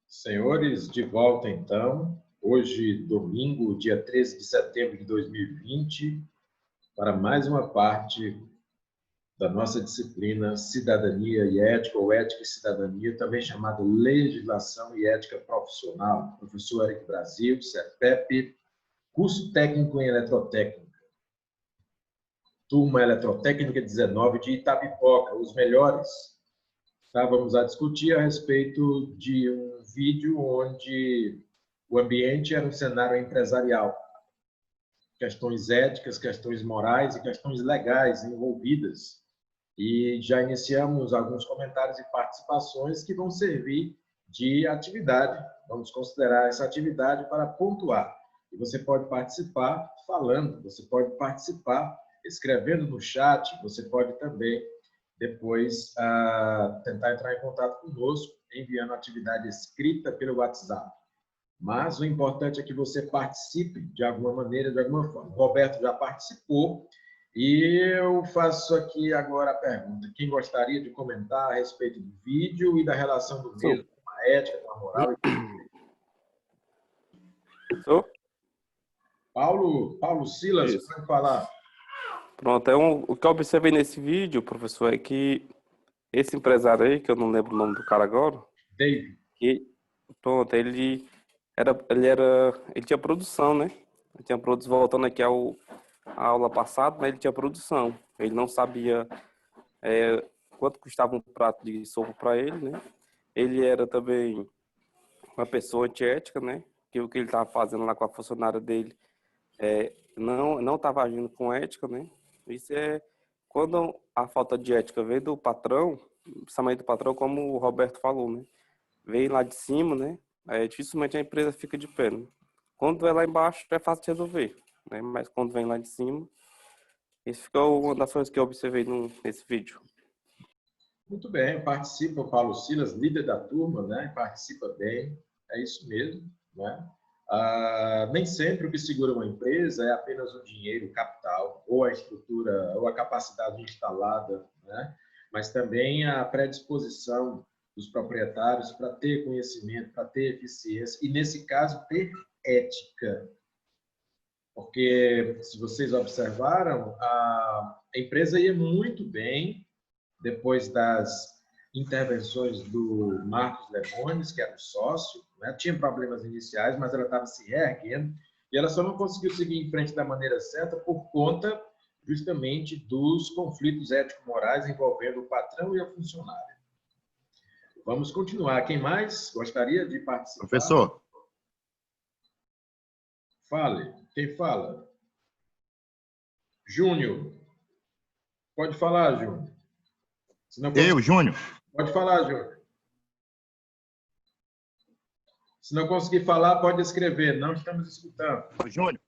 Senhores, de volta então, hoje, domingo, dia 13 de setembro de 2020, para mais uma parte da nossa disciplina Cidadania e Ética, ou Ética e Cidadania, também chamada Legislação e Ética Profissional. Professor Eric Brasil, CEPEP, curso técnico em Eletrotécnica. Turma Eletrotécnica 19 de Itapipoca, os melhores. Estávamos a discutir a respeito de um vídeo onde o ambiente era um cenário empresarial. Questões éticas, questões morais e questões legais envolvidas. E já iniciamos alguns comentários e participações que vão servir de atividade. Vamos considerar essa atividade para pontuar. E você pode participar falando, você pode participar escrevendo no chat, você pode também depois tentar entrar em contato conosco, enviando atividade escrita pelo WhatsApp. Mas o importante é que você participe de alguma maneira, de alguma forma. O Roberto já participou e eu faço aqui agora a pergunta. Quem gostaria de comentar a respeito do vídeo e da relação do mesmo com a ética, com a moral? Paulo Silas, Isso. pode falar. Pronto, o que eu observei nesse vídeo, professor, é que esse empresário aí, que eu não lembro o nome do cara agora, David. Pronto, ele tinha produção, né? Ele tinha produção, voltando aqui à aula passada, né? Ele tinha produção. Ele não sabia quanto custava um prato de sopa para ele, né? Ele era também uma pessoa antiética, né? Que o que ele estava fazendo lá com a funcionária dele não estava agindo com ética, né? Isso é quando a falta de ética vem do patrão, principalmente do patrão, como o Roberto falou, né? Vem lá de cima, né? Dificilmente a empresa fica de pé, né? Quando é lá embaixo é fácil de resolver, né? Mas quando vem lá de cima, isso ficou uma das coisas que eu observei nesse vídeo. Muito bem, participa o Paulo Silas, líder da turma, né? Participa bem, é isso mesmo, né? Nem sempre o que segura uma empresa é apenas o dinheiro, o capital, ou a estrutura, ou a capacidade instalada, né? Mas também a predisposição dos proprietários para ter conhecimento, para ter eficiência, e nesse caso ter ética. Porque, se vocês observaram, a empresa ia muito bem depois das intervenções do Marcos Lemones, que era o sócio, né? Tinha problemas iniciais, mas ela estava se reerguendo, e ela só não conseguiu seguir em frente da maneira certa por conta justamente dos conflitos ético-morais envolvendo o patrão e a funcionária. Vamos continuar. Quem mais gostaria de participar? Professor. Fale. Quem fala? Júnior. Pode falar, Júnior. Eu, Júnior. Pode falar, Júnior. Se não conseguir falar, pode escrever. Não estamos escutando. Júnior.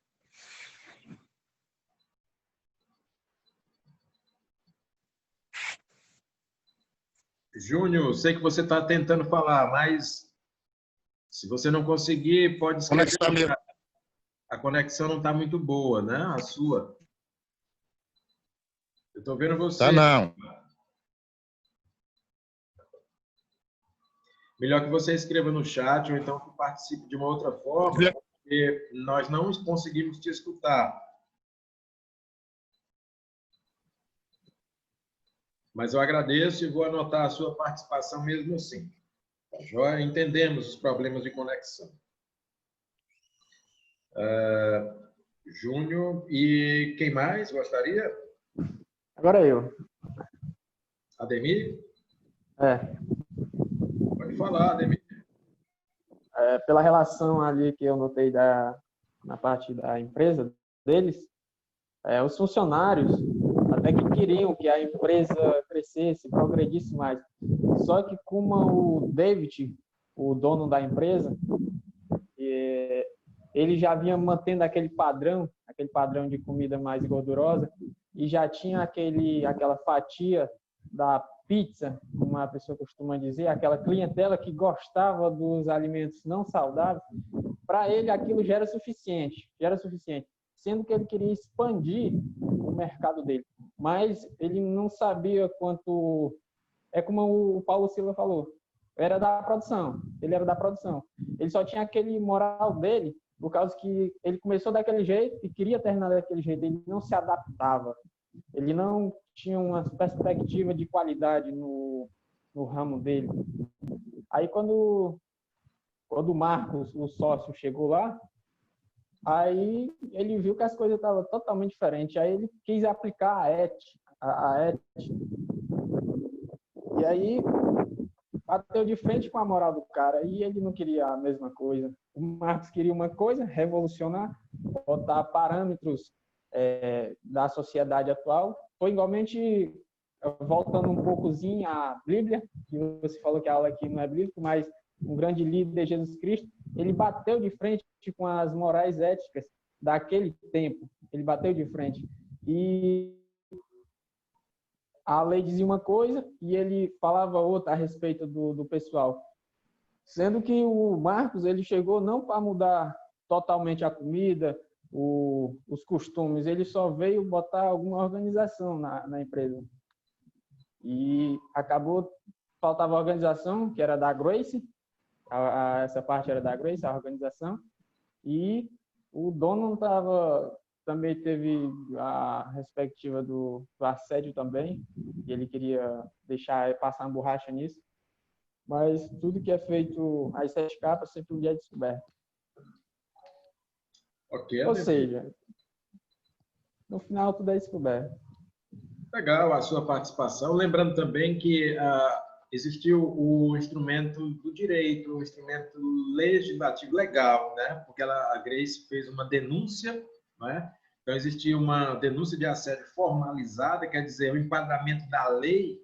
Júnior, sei que você está tentando falar, mas se você não conseguir, pode escrever. A conexão não está muito boa, né? A sua. Eu estou vendo você. Tá não. Melhor que você escreva no chat ou então que participe de uma outra forma, porque nós não conseguimos te escutar. Mas eu agradeço e vou anotar a sua participação mesmo assim. Tá joia? Entendemos os problemas de conexão. Júnior, e quem mais gostaria? Agora eu. Ademir? É. Pode falar, Ademir. Pela relação ali que eu notei na parte da empresa deles, os funcionários até que queriam que a empresa crescesse, progredisse mais. Só que como o David, o dono da empresa, ele já vinha mantendo aquele padrão de comida mais gordurosa, e já tinha aquela fatia da pizza, como a pessoa costuma dizer, aquela clientela que gostava dos alimentos não saudáveis. Para ele aquilo já era suficiente, sendo que ele queria expandir o mercado dele, mas ele não sabia quanto, como o Paulo Silva falou, era da produção. Ele era da produção. Ele só tinha aquele moral dele, por causa que ele começou daquele jeito e queria terminar daquele jeito. Ele não se adaptava. Ele não tinha uma perspectiva de qualidade no ramo dele. Aí, quando o Marcos, o sócio, chegou lá, aí ele viu que as coisas estavam totalmente diferentes. Aí ele quis aplicar a ética. E aí bateu de frente com a moral do cara. E ele não queria a mesma coisa. O Marcos queria uma coisa, revolucionar, botar parâmetros da sociedade atual. Foi igualmente, voltando um poucozinho à Bíblia, que você falou que a aula aqui não é bíblica, mas um grande líder, Jesus Cristo, ele bateu de frente com as morais éticas daquele tempo. Ele bateu de frente. E a lei dizia uma coisa e ele falava outra a respeito do pessoal. Sendo que o Marcos, ele chegou não para mudar totalmente a comida, os costumes, ele só veio botar alguma organização na empresa. E acabou, faltava a organização, que era da Grace, essa parte era da Grace, a organização, e o dono não estava, também teve a respectiva do assédio também, e ele queria passar uma borracha nisso, mas tudo que é feito às 7 capas sempre um dia é descoberto. Ok. Ou seja, no final tudo é descoberto. Legal a sua participação. Lembrando também que existiu o instrumento do direito, o instrumento legislativo legal, né? Porque a Grace fez uma denúncia, né? Então existia uma denúncia de assédio formalizada, quer dizer, o enquadramento da lei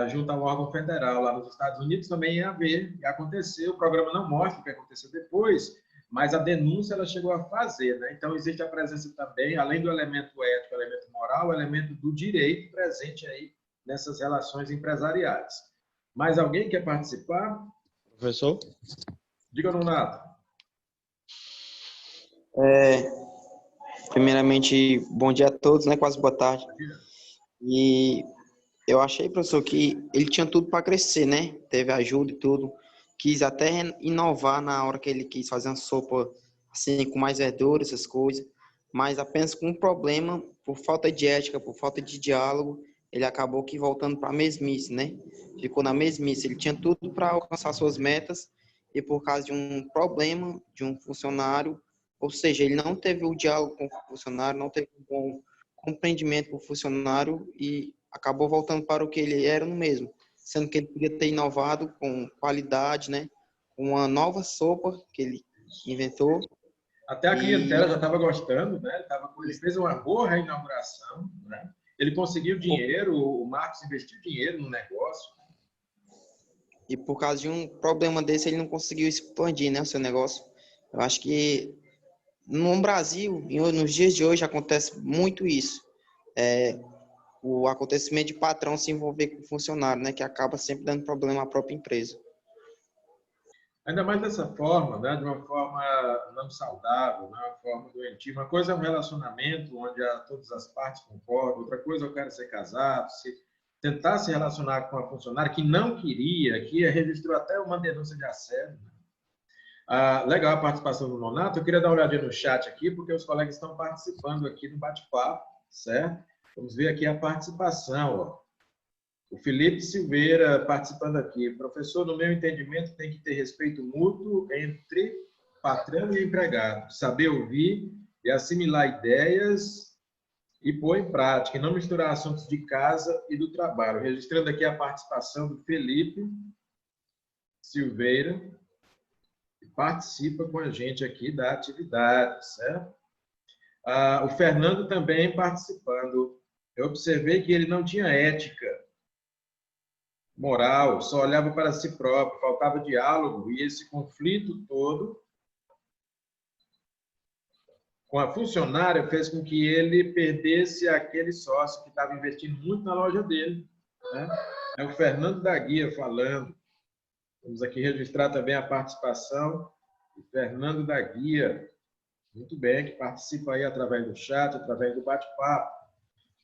junto ao órgão federal lá nos Estados Unidos também ia haver, ia acontecer. O programa não mostra o que aconteceu depois, mas a denúncia ela chegou a fazer, né? Então existe a presença também, além do elemento ético, elemento moral, o elemento do direito presente aí nessas relações empresariais. Mais alguém quer participar? Professor? Diga, Nonato. Primeiramente, bom dia a todos, né? Quase boa tarde. E eu achei, professor, que ele tinha tudo para crescer, né? Teve ajuda e tudo. Quis até inovar na hora que ele quis fazer uma sopa assim, com mais verdura, essas coisas. Mas apenas com um problema, por falta de ética, por falta de diálogo, ele acabou que voltando para a mesmice, né? Ficou na mesmice. Ele tinha tudo para alcançar suas metas e por causa de um problema de um funcionário, ou seja, ele não teve o diálogo com o funcionário, não teve um bom compreendimento com o funcionário e acabou voltando para o que ele era no mesmo, sendo que ele podia ter inovado com qualidade, né? Uma nova sopa que ele inventou. Até a clientela já estava gostando, né? Ele fez uma boa reinauguração, né? Ele conseguiu dinheiro, o Marcos investiu dinheiro no negócio. E por causa de um problema desse, ele não conseguiu expandir, né, o seu negócio. Eu acho que no Brasil, nos dias de hoje, acontece muito isso. O acontecimento de patrão se envolver com o funcionário, né, que acaba sempre dando problema à própria empresa. Ainda mais dessa forma, né, de uma forma não saudável, né, uma forma doentia. Uma coisa é um relacionamento onde todas as partes concordam, outra coisa é o cara ser casado, tentar se relacionar com uma funcionária que não queria, que registrou até uma denúncia de assédio. Legal a participação do Nonato. Eu queria dar uma olhadinha no chat aqui, porque os colegas estão participando aqui do bate-papo, certo? Vamos ver aqui a participação. Ó. O Felipe Silveira participando aqui. Professor, no meu entendimento, tem que ter respeito mútuo entre patrão e empregado. Saber ouvir e assimilar ideias e pôr em prática, e não misturar assuntos de casa e do trabalho. Registrando aqui a participação do Felipe Silveira, que participa com a gente aqui da atividade, certo? O Fernando também participando. Eu observei que ele não tinha ética moral, só olhava para si próprio, faltava diálogo, e esse conflito todo com a funcionária fez com que ele perdesse aquele sócio que estava investindo muito na loja dele. Né? É o Fernando da Guia falando. Vamos aqui registrar também a participação do Fernando da Guia. Muito bem, que participa aí através do chat, através do bate-papo.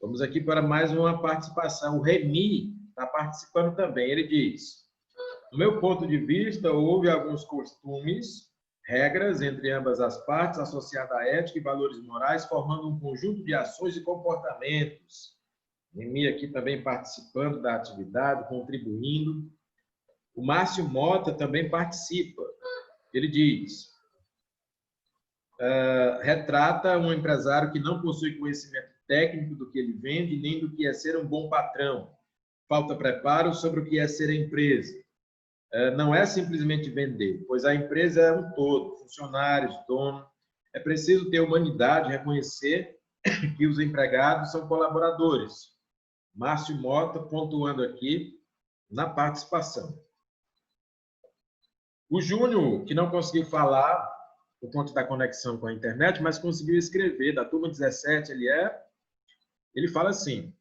Vamos aqui para mais uma participação. O Remy está participando também. Ele diz: No meu ponto de vista, houve alguns costumes, regras entre ambas as partes, associadas à ética e valores morais, formando um conjunto de ações e comportamentos. Nemi aqui também participando da atividade, contribuindo. O Márcio Mota também participa. Ele diz, retrata um empresário que não possui conhecimento técnico do que ele vende, nem do que é ser um bom patrão. Falta preparo sobre o que é ser empresa. Não é simplesmente vender, pois a empresa é um todo, funcionários, dono. É preciso ter humanidade, reconhecer que os empregados são colaboradores. Márcio Mota pontuando aqui na participação. O Júnior, que não conseguiu falar por conta da conexão com a internet, mas conseguiu escrever, da turma 17 ele fala assim,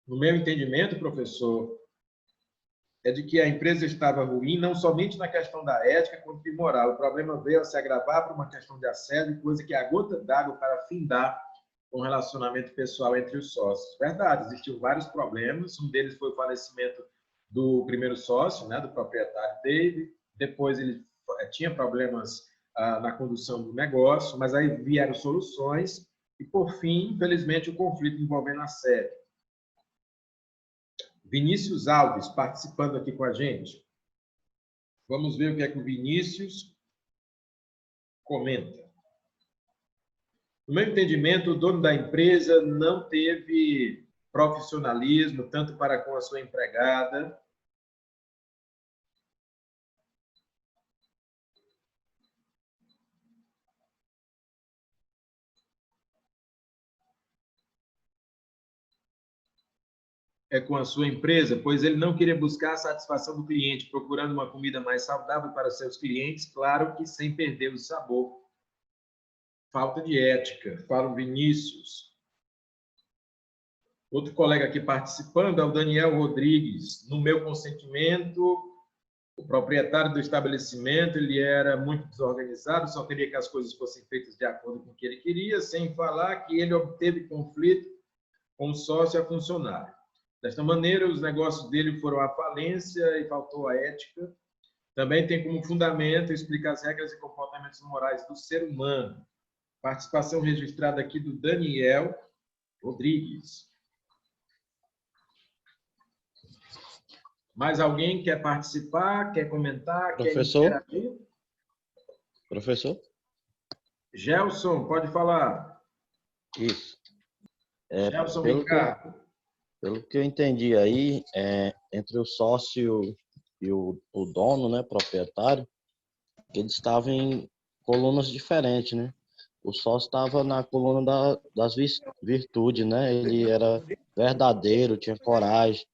no meu entendimento, professor, é de que a empresa estava ruim, não somente na questão da ética, quanto de moral. O problema veio a se agravar por uma questão de assédio, coisa que é a gota d'água para findar com o relacionamento pessoal entre os sócios. Verdade, existiam vários problemas, um deles foi o falecimento do primeiro sócio, né, do proprietário David, depois ele tinha problemas na condução do negócio, mas aí vieram soluções e, por fim, infelizmente, o conflito envolvendo assédio. Vinícius Alves, participando aqui com a gente. Vamos ver o que é que o Vinícius comenta. No meu entendimento, o dono da empresa não teve profissionalismo, tanto para com a sua empregada, com a sua empresa, pois ele não queria buscar a satisfação do cliente, procurando uma comida mais saudável para seus clientes, claro que sem perder o sabor. Falta de ética, fala o Vinícius. Outro colega aqui participando é o Daniel Rodrigues. No meu consentimento, o proprietário do estabelecimento, ele era muito desorganizado, só queria que as coisas fossem feitas de acordo com o que ele queria, sem falar que ele obteve conflito com o sócio e a funcionário. Desta maneira, os negócios dele foram à falência e faltou a ética. Também tem como fundamento explicar as regras e comportamentos morais do ser humano. Participação registrada aqui do Daniel Rodrigues. Mais alguém quer participar, quer comentar, Professor? quer interagir? Professor? Gelson, pode falar. Isso. Gelson Ricardo. Pelo que eu entendi aí, entre o sócio e o dono, né, proprietário, eles estavam em colunas diferentes, né? O sócio estava na coluna das virtudes, né? Ele era verdadeiro, tinha coragem,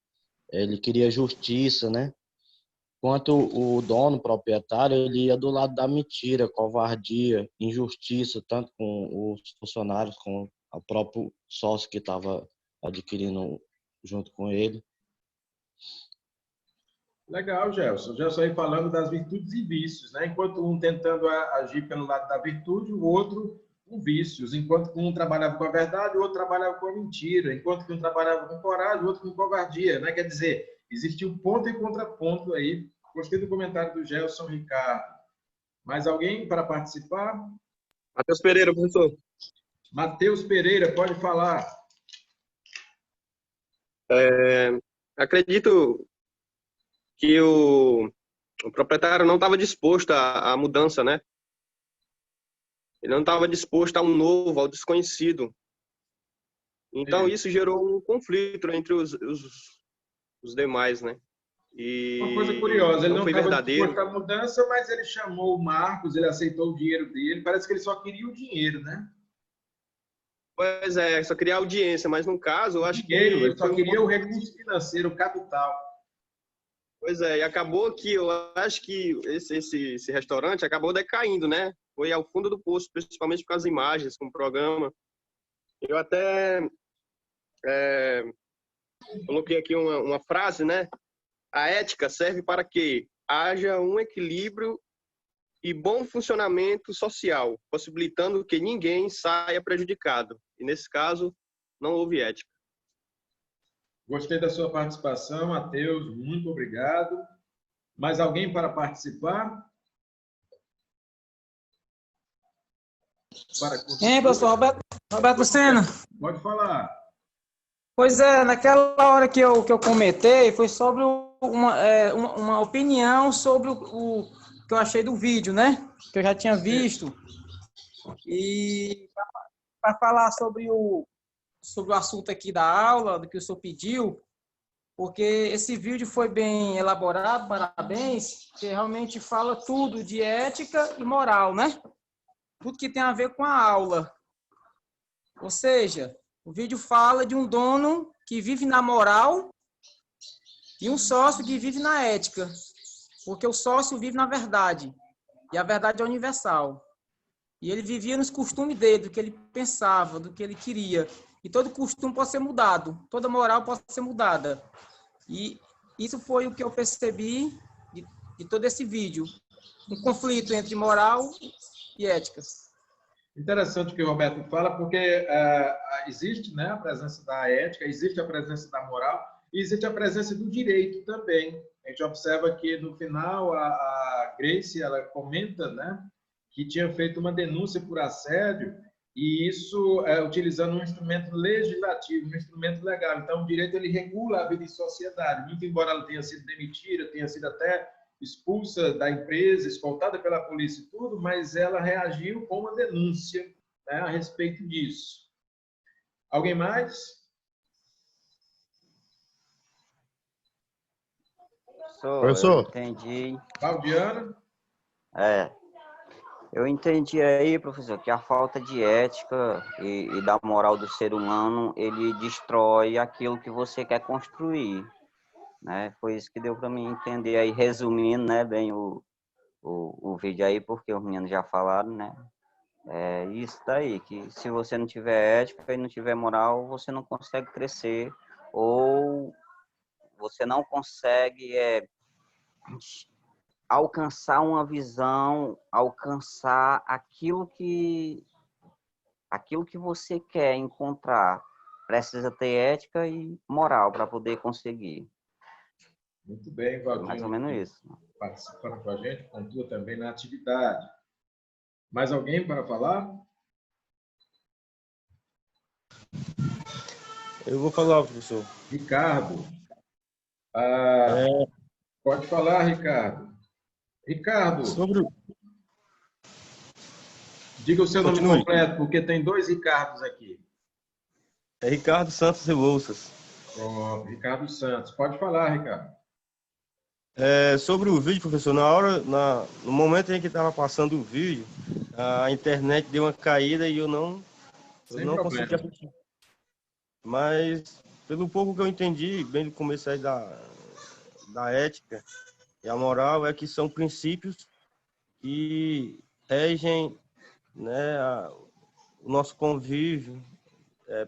ele queria justiça, né? Enquanto o dono, proprietário, ele ia do lado da mentira, covardia, injustiça, tanto com os funcionários, com o próprio sócio que estava adquirindo junto com ele. Legal, Gelson. Gelson aí falando das virtudes e vícios, né? Enquanto um tentando agir pelo lado da virtude, o outro com vícios. Enquanto um trabalhava com a verdade, o outro trabalhava com a mentira. Enquanto um trabalhava com coragem, o outro com covardia, né? Quer dizer, existe um ponto e contraponto aí. Gostei do comentário do Gelson Ricardo. Mais alguém para participar? Matheus Pereira, professor. Matheus Pereira, pode falar. Acredito que o proprietário não estava disposto à mudança, né? Ele não estava disposto a um novo, ao desconhecido. Então, isso gerou um conflito entre os demais, né? E uma coisa curiosa, ele não foi estava verdadeiro. disposto à mudança, mas ele chamou o Marcos, ele aceitou o dinheiro dele. Parece que ele só queria o dinheiro, né? Pois é, só queria audiência, mas no caso, eu acho que... Ele só queria o recurso financeiro, o capital. Pois é, e acabou que eu acho que esse restaurante acabou decaindo, né? Foi ao fundo do poço, principalmente com as imagens, com o programa. Eu até coloquei aqui uma frase, né? A ética serve para que haja um equilíbrio e bom funcionamento social, possibilitando que ninguém saia prejudicado. E, nesse caso, não houve ética. Gostei da sua participação, Matheus. Muito obrigado. Mais alguém para participar? Professor Roberto Lucena. Pode falar. Pois é, naquela hora que eu comentei, foi sobre uma opinião sobre o que eu achei do vídeo, né? Que eu já tinha visto. E para falar sobre o assunto aqui da aula, do que o senhor pediu, porque esse vídeo foi bem elaborado, parabéns, que realmente fala tudo de ética e moral, né? Tudo que tem a ver com a aula. Ou seja, o vídeo fala de um dono que vive na moral e um sócio que vive na ética. Porque o sócio vive na verdade. E a verdade é universal. E ele vivia nos costumes dele, do que ele pensava, do que ele queria. E todo costume pode ser mudado. Toda moral pode ser mudada. E isso foi o que eu percebi de todo esse vídeo. Um conflito entre moral e ética. Interessante o que o Roberto fala, porque existe, né, a presença da ética, existe a presença da moral e existe a presença do direito também. A gente observa que, no final, a Grace ela comenta, né, que tinha feito uma denúncia por assédio e isso utilizando um instrumento legislativo, um instrumento legal. Então, o direito ele regula a vida em sociedade. Muito embora ela tenha sido demitida, tenha sido até expulsa da empresa, escoltada pela polícia e tudo, mas ela reagiu com uma denúncia, né, a respeito disso. Alguém mais? Professor. Eu entendi. Claudiana? Eu entendi aí, professor, que a falta de ética e da moral do ser humano, ele destrói aquilo que você quer construir, né? Foi isso que deu para mim entender aí, resumindo, né, bem o vídeo aí, porque os meninos já falaram, né? É isso daí, que se você não tiver ética e não tiver moral, você não consegue crescer, ou você não consegue alcançar uma visão, alcançar aquilo que você quer encontrar. Precisa ter ética e moral para poder conseguir. Muito bem, Claudinho. Mais ou menos isso. Participando com a gente, pontua também na atividade. Mais alguém para falar? Eu vou falar, professor. Ricardo. Pode falar, Ricardo. Ricardo, diga o seu nome completo, porque tem 2 Ricardos aqui. É Ricardo Santos Rebouças. Pronto, Ricardo Santos. Pode falar, Ricardo. Sobre o vídeo, professor, no momento em que estava passando o vídeo, a internet deu uma caída e eu não consegui assistir. Mas, pelo pouco que eu entendi, bem do começo aí da ética e a moral, é que são princípios que regem, né, o nosso convívio,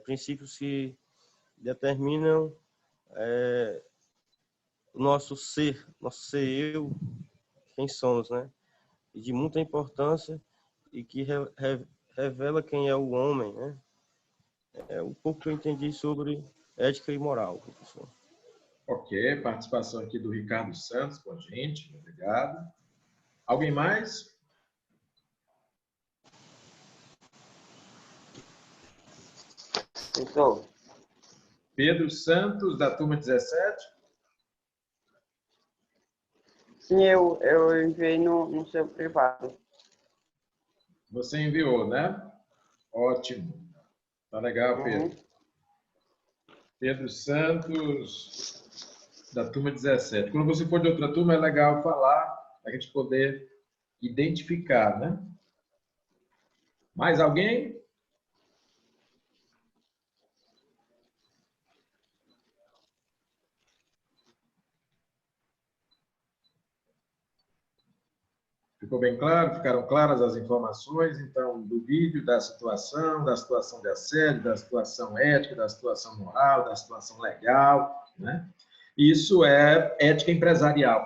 princípios que determinam o nosso ser eu, quem somos, né? E de muita importância e que revela quem é o homem, né? É um pouco que eu entendi sobre ética e moral, professor. Ok, participação aqui do Ricardo Santos com a gente, obrigado. Alguém mais? Professor. Pedro Santos, da turma 17. Sim, eu enviei no seu privado. Você enviou, né? Ótimo. Tá legal, Pedro. Pedro Santos, da turma 17. Quando você for de outra turma, é legal falar, para a gente poder identificar, né? Mais alguém? Ficou bem claro? Ficaram claras as informações, então, do vídeo, da situação de assédio, da situação ética, da situação moral, da situação legal, né? Isso é ética empresarial.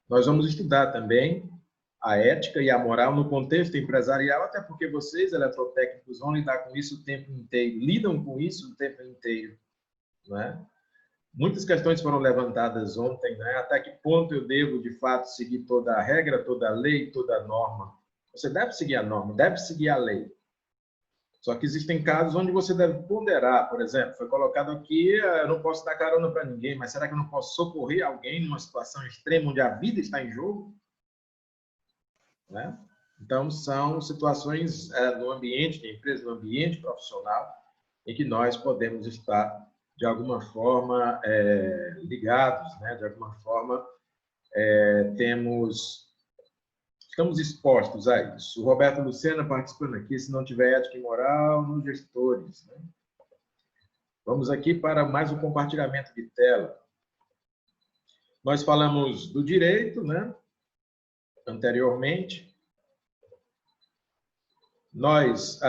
Nós vamos estudar também a ética e a moral no contexto empresarial, até porque vocês, eletrotécnicos, vão lidar com isso o tempo inteiro, lidam com isso o tempo inteiro, né? Muitas questões foram levantadas ontem, né? Até que ponto eu devo, de fato, seguir toda a regra, toda a lei, toda a norma? Você deve seguir a norma, deve seguir a lei. Só que existem casos onde você deve ponderar. Por exemplo, foi colocado aqui, eu não posso dar carona para ninguém, mas será que eu não posso socorrer alguém numa situação extrema onde a vida está em jogo? Né? Então, são situações no ambiente de empresa, no ambiente profissional, em que nós podemos estar, de alguma forma, ligados, né? De alguma forma, estamos expostos a isso. O Roberto Lucena participando aqui, se não tiver ética e moral nos gestores. Né? Vamos aqui para mais um compartilhamento de tela. Nós falamos do direito, né? Anteriormente. Nós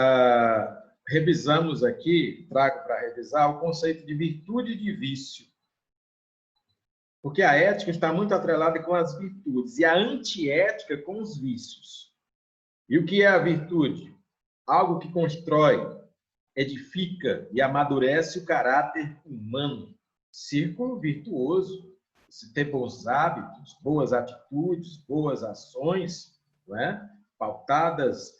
revisamos aqui, trago para revisar, o conceito de virtude e de vício. Porque a ética está muito atrelada com as virtudes e a antiética com os vícios. E o que é a virtude? Algo que constrói, edifica e amadurece o caráter humano. Círculo virtuoso. Se ter bons hábitos, boas atitudes, boas ações, não é? Pautadas,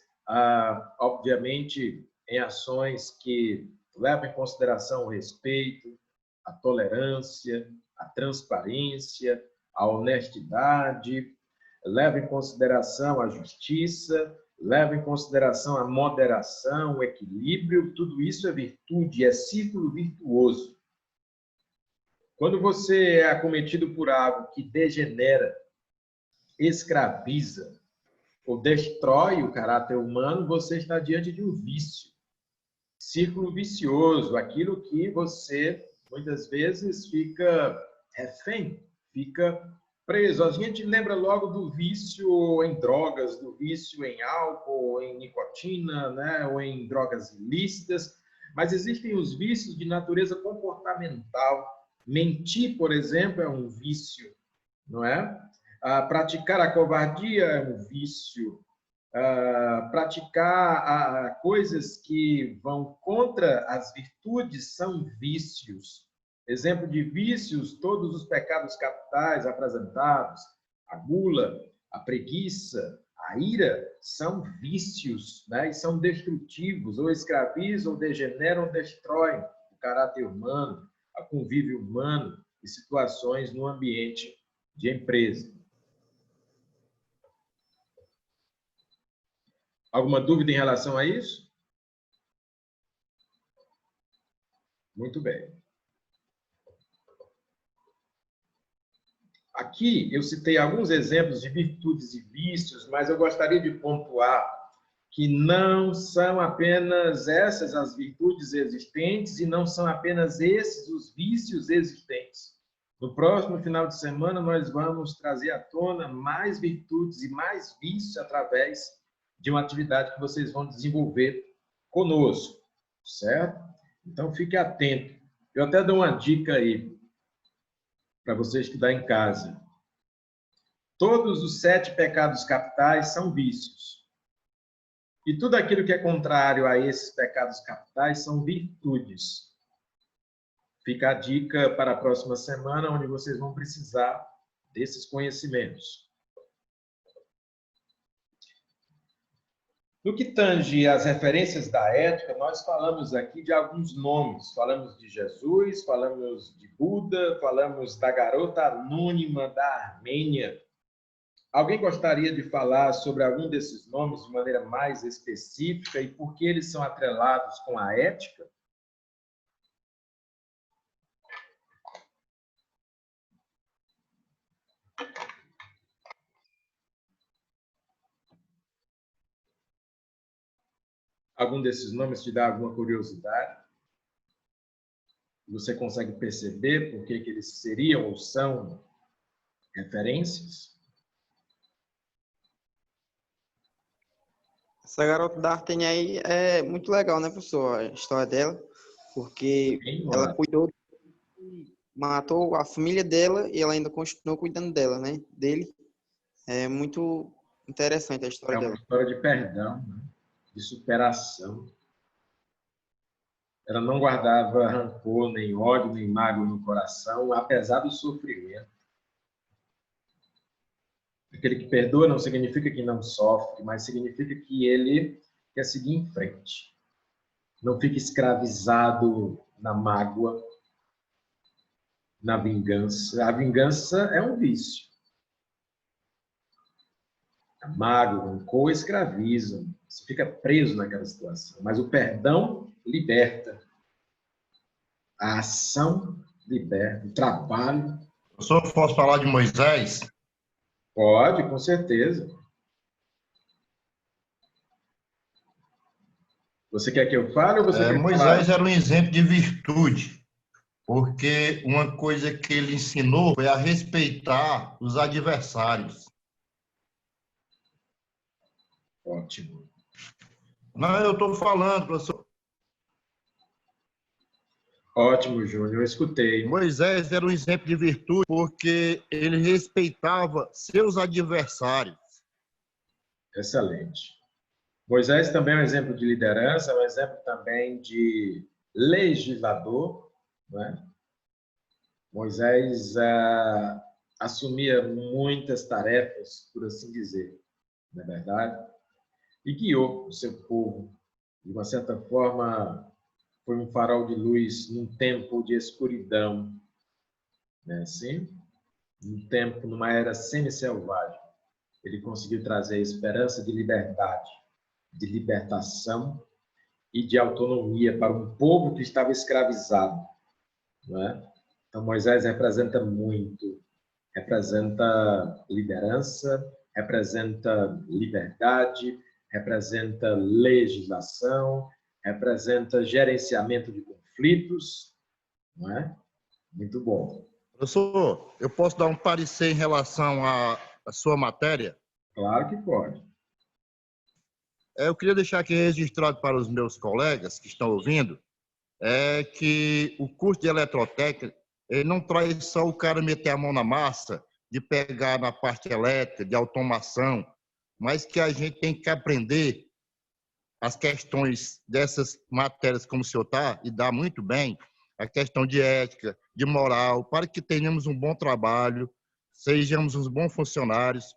obviamente, em ações que levam em consideração o respeito, a tolerância, a transparência, a honestidade, leva em consideração a justiça, leva em consideração a moderação, o equilíbrio, tudo isso é virtude, é círculo virtuoso. Quando você é acometido por algo que degenera, escraviza ou destrói o caráter humano, você está diante de um vício. Círculo vicioso, aquilo que você muitas vezes fica refém, fica preso. A gente lembra logo do vício em drogas, do vício em álcool, em nicotina, né? Ou em drogas ilícitas, mas existem os vícios de natureza comportamental. Mentir, por exemplo, é um vício, não é? Praticar a covardia é um vício. Praticar coisas que vão contra as virtudes são vícios. Exemplo de vícios, todos os pecados capitais apresentados, a gula, a preguiça, a ira, são vícios, né? E são destrutivos, ou escravizam, ou degeneram, ou destroem o caráter humano, o convívio humano e situações no ambiente de empresa. Alguma dúvida em relação a isso? Muito bem. Aqui eu citei alguns exemplos de virtudes e vícios, mas eu gostaria de pontuar que não são apenas essas as virtudes existentes e não são apenas esses os vícios existentes. No próximo final de semana, nós vamos trazer à tona mais virtudes e mais vícios através de uma atividade que vocês vão desenvolver conosco, certo? Então, fique atento. Eu até dou uma dica aí para você estudar em casa. Todos os 7 pecados capitais são vícios. E tudo aquilo que é contrário a esses pecados capitais são virtudes. Fica a dica para a próxima semana, onde vocês vão precisar desses conhecimentos. No que tange às referências da ética, nós falamos aqui de alguns nomes. Falamos de Jesus, falamos de Buda, falamos da garota anônima da Armênia. Alguém gostaria de falar sobre algum desses nomes de maneira mais específica e por que eles são atrelados com a ética? Algum desses nomes te dá alguma curiosidade? Você consegue perceber por que eles seriam ou são referências? Essa garota da Artênia aí é muito legal, né, professor? A história dela, porque ela cuidou, matou a família dela e ela ainda continuou cuidando dela, né? Dele. É muito interessante a história dela. É uma história de perdão, né? De superação. Ela não guardava rancor, nem ódio, nem mágoa no coração, apesar do sofrimento. Aquele que perdoa não significa que não sofre, mas significa que ele quer seguir em frente. Não fica escravizado na mágoa, na vingança. A vingança é um vício. A mágoa, o rancor escraviza. Você fica preso naquela situação. Mas o perdão liberta. A ação liberta. O trabalho. O senhor posso falar de Moisés? Pode, com certeza. Você quer que eu fale ou você quer Moisés era um exemplo de virtude, porque uma coisa que ele ensinou foi a respeitar os adversários. Ótimo. Não, eu estou falando, professor. Ótimo, Júnior, eu escutei. Moisés era um exemplo de virtude porque ele respeitava seus adversários. Excelente. Moisés também é um exemplo de liderança, é um exemplo também de legislador, né? Moisés assumia muitas tarefas, por assim dizer, não é verdade? E guiou o seu povo. De uma certa forma, foi um farol de luz num tempo de escuridão, né? Assim, num tempo, numa era semi-selvagem. Ele conseguiu trazer esperança de liberdade, de libertação e de autonomia para um povo que estava escravizado, não é? Então, Moisés representa muito, representa liderança, representa liberdade, representa legislação, representa gerenciamento de conflitos, não é? Muito bom. Professor, eu posso dar um parecer em relação à sua matéria? Claro que pode. Eu queria deixar aqui registrado para os meus colegas que estão ouvindo, que o curso de eletrotécnica ele não traz só o cara meter a mão na massa, de pegar na parte elétrica, de automação, mas que a gente tem que aprender as questões dessas matérias como o senhor está, e dá muito bem, a questão de ética, de moral, para que tenhamos um bom trabalho, sejamos uns bons funcionários,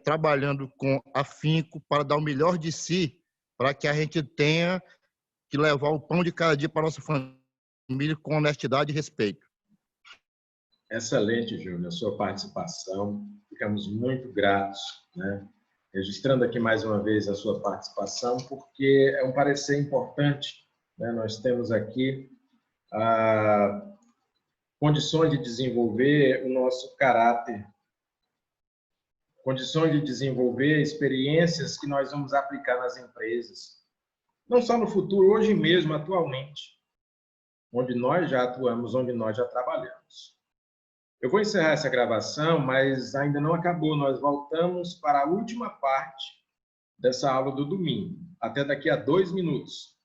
trabalhando com afinco para dar o melhor de si, para que a gente tenha que levar o pão de cada dia para a nossa família com honestidade e respeito. Excelente, Júnior, a sua participação. Ficamos muito gratos, né? Registrando aqui mais uma vez a sua participação, porque é um parecer importante, né? Nós temos aqui condições de desenvolver o nosso caráter, condições de desenvolver experiências que nós vamos aplicar nas empresas. Não só no futuro, hoje mesmo, atualmente, onde nós já atuamos, onde nós já trabalhamos. Eu vou encerrar essa gravação, mas ainda não acabou. Nós voltamos para a última parte dessa aula do domingo, até daqui a 2 minutos.